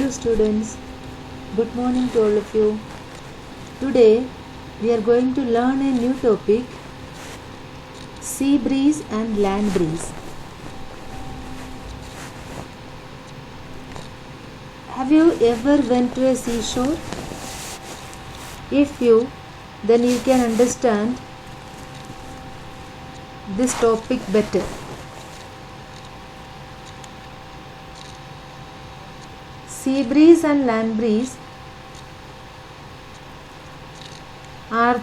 Hello students, good morning to all of you. Today we are going to learn a new topic, sea breeze and land breeze. Have you ever went to a seashore? If you, then you can understand this topic better. Sea breeze and land breeze are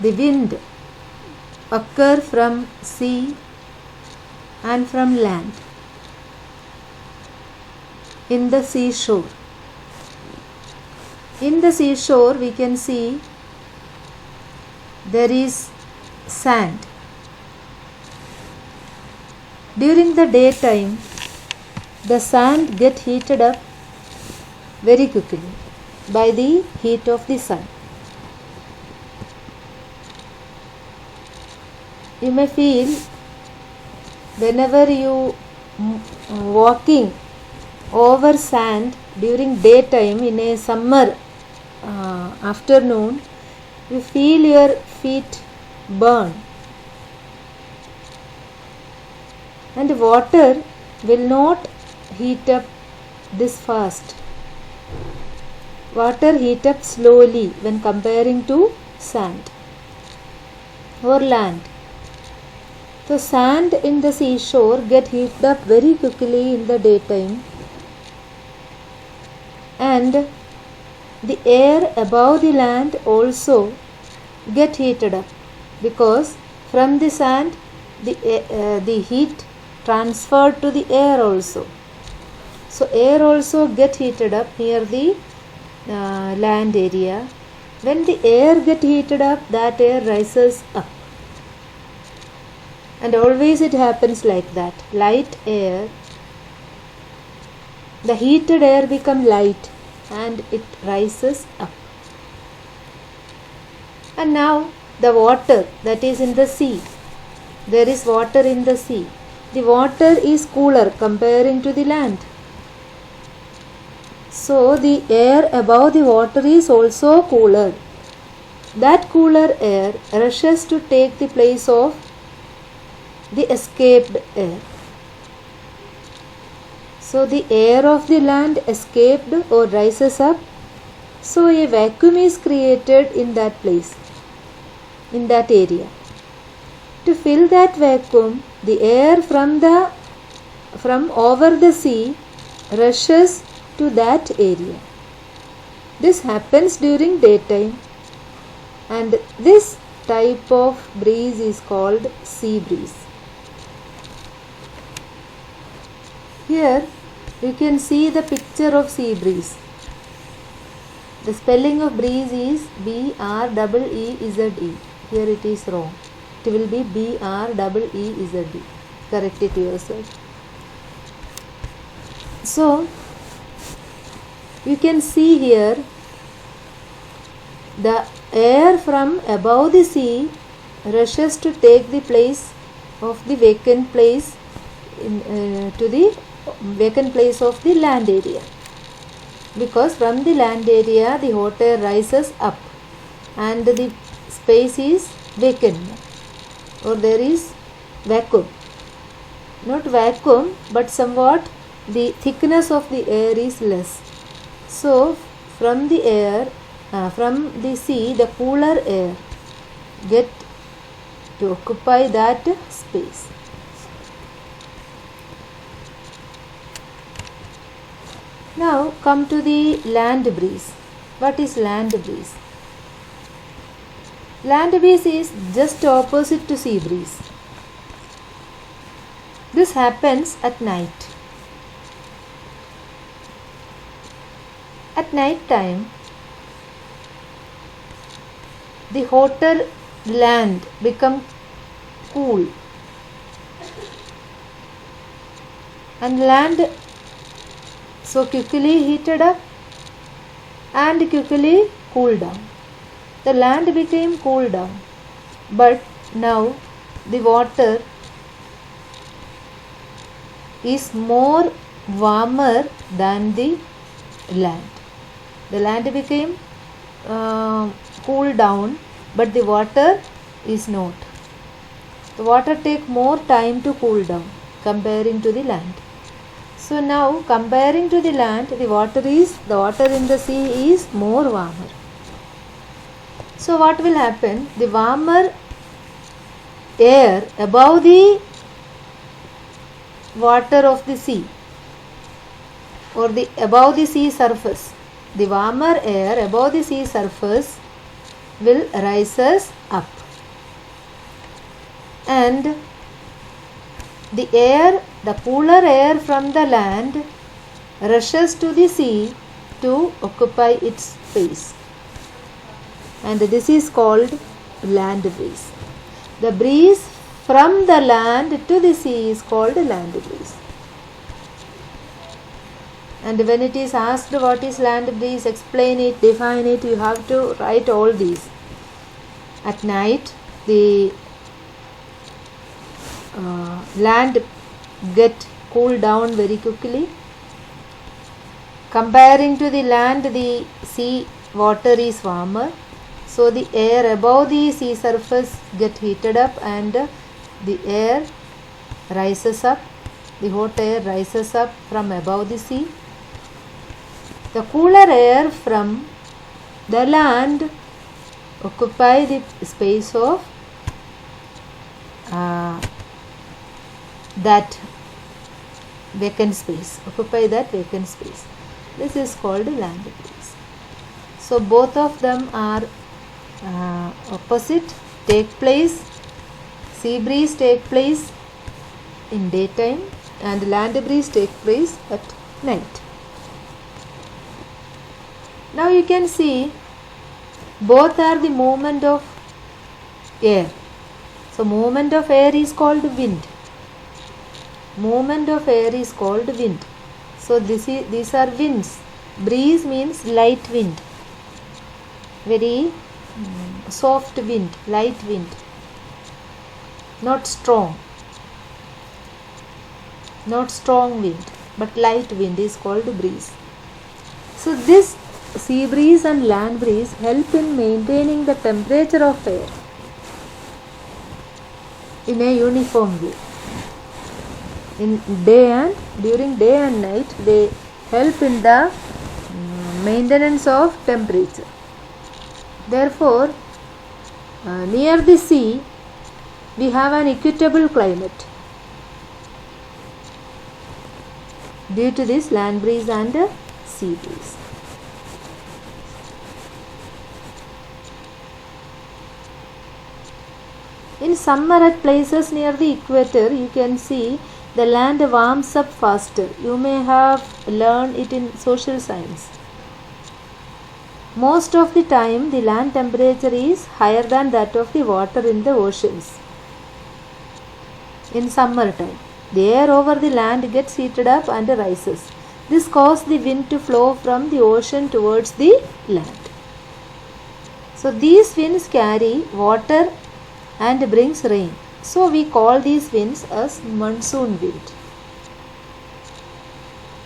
the wind occur from sea and from land in the seashore. In the seashore we can see there is sand. During the daytime the sand get heated up very quickly by the heat of the sun. You may feel whenever you walking over sand during daytime in a summer afternoon, you feel your feet burn, and water will not heat up this fast. Water heat up slowly when comparing to sand or land. So sand in the seashore get heated up very quickly in the daytime, and the air above the land also get heated up because from the sand the heat transferred to the air also. So air also get heated up near the land area. When the air get heated up, that air rises up, and always it happens like that. Light air, the heated air become light and it rises up. And now the water that is in the sea, there is water in the sea. The water is cooler comparing to the land. So the air above the water is also cooler. That cooler air rushes to take the place of the escaped air. So the air of the land escaped or rises up. So a vacuum is created in that place, in that area. To fill that vacuum, the air from over the sea rushes to that area. This happens during daytime, and this type of breeze is called sea breeze. Here you can see the picture of sea breeze. The spelling of breeze is B-R-E-E-Z-E. Here it is wrong. It will be B-R-E-E-Z-E. Correct it yourself. So you can see here the air from above the sea rushes to take the place of the vacant place to the vacant place of the land area, because from the land area the hot air rises up and the space is vacant, or there is vacuum. Not vacuum, but somewhat the thickness of the air is less. So from the air, from the sea, the cooler air get to occupy that space. Now come to the land breeze. What is land breeze? Land breeze is just opposite to sea breeze. This happens at night. At night time, the hotter land become cool, and land so quickly heated up and quickly cooled down. The land became cooled down, but now the water is more warmer than the land. The land became cooled down, but the water is not. The water take more time to cool down comparing to the land. So now comparing to the land, the water in the sea is more warmer. So what will happen? The warmer air above the water of the sea, or the above the sea surface, the warmer air above the sea surface will rises up, and the cooler air from the land rushes to the sea to occupy its space, and this is called land breeze. The breeze from the land to the sea is called land breeze. And when it is asked what is land breeze, explain it, define it, you have to write all these. At night, the land get cooled down very quickly. Comparing to the land, the sea water is warmer. So the air above the sea surface get heated up, and the air rises up. The hot air rises up from above the sea. The cooler air from the land occupy the space of that vacant space. Occupy that vacant space. This is called land breeze. So both of them are opposite. Take place. Sea breeze take place in daytime, and land breeze take place at night. Now you can see both are the movement of air. So movement of air is called wind. Movement of air is called wind. So these are winds. Breeze means light wind. Very soft wind, light wind. Not strong. Not strong wind, but light wind is called breeze. So this sea breeze and land breeze help in maintaining the temperature of air in a uniform way. During day and night, they help in the maintenance of temperature. Therefore, near the sea, we have an equitable climate due to this land breeze and sea breeze. In summer at places near the equator, you can see the land warms up faster. You may have learned it in social science. Most of the time, the land temperature is higher than that of the water in the oceans. In summer time, the air over the land gets heated up and rises. This causes the wind to flow from the ocean towards the land. So these winds carry water and brings rain. So we call these winds as monsoon wind.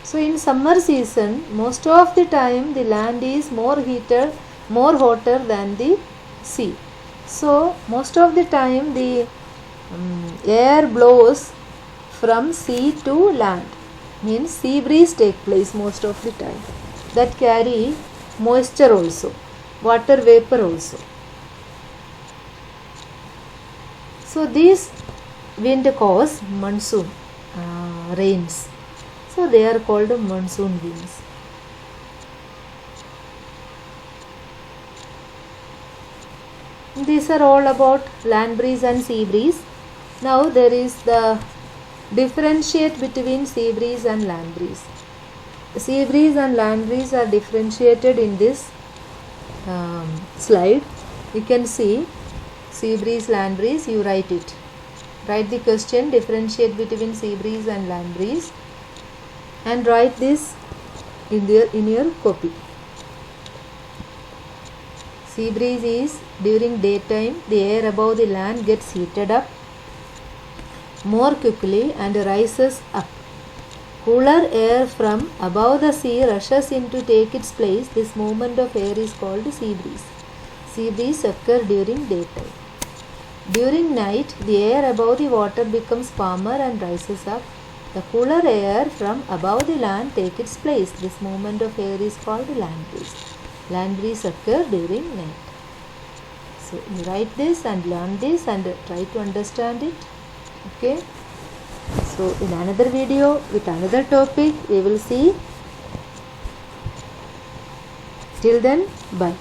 So in summer season, most of the time the land is more hotter than the sea. So most of the time the air blows from sea to land. Means sea breeze take place most of the time. That carry moisture also, water vapor also. So these wind cause monsoon rains. So they are called monsoon winds. These are all about land breeze and sea breeze. Now there is the differentiate between sea breeze and land breeze. Sea breeze and land breeze are differentiated in this slide. You can see sea breeze, land breeze, you write it. Write the question, differentiate between sea breeze and land breeze, and write this in your copy. Sea breeze is during daytime, the air above the land gets heated up more quickly and rises up. cooler air from above the sea rushes in to take its place. This movement of air is called sea breeze. Sea breeze occurs during daytime. During night, the air above the water becomes warmer and rises up. The cooler air from above the land takes its place. This movement of air is called land breeze. Land breeze occurs during night. So you write this and learn this and try to understand it. Okay. So in another video with another topic we will see. Till then, bye.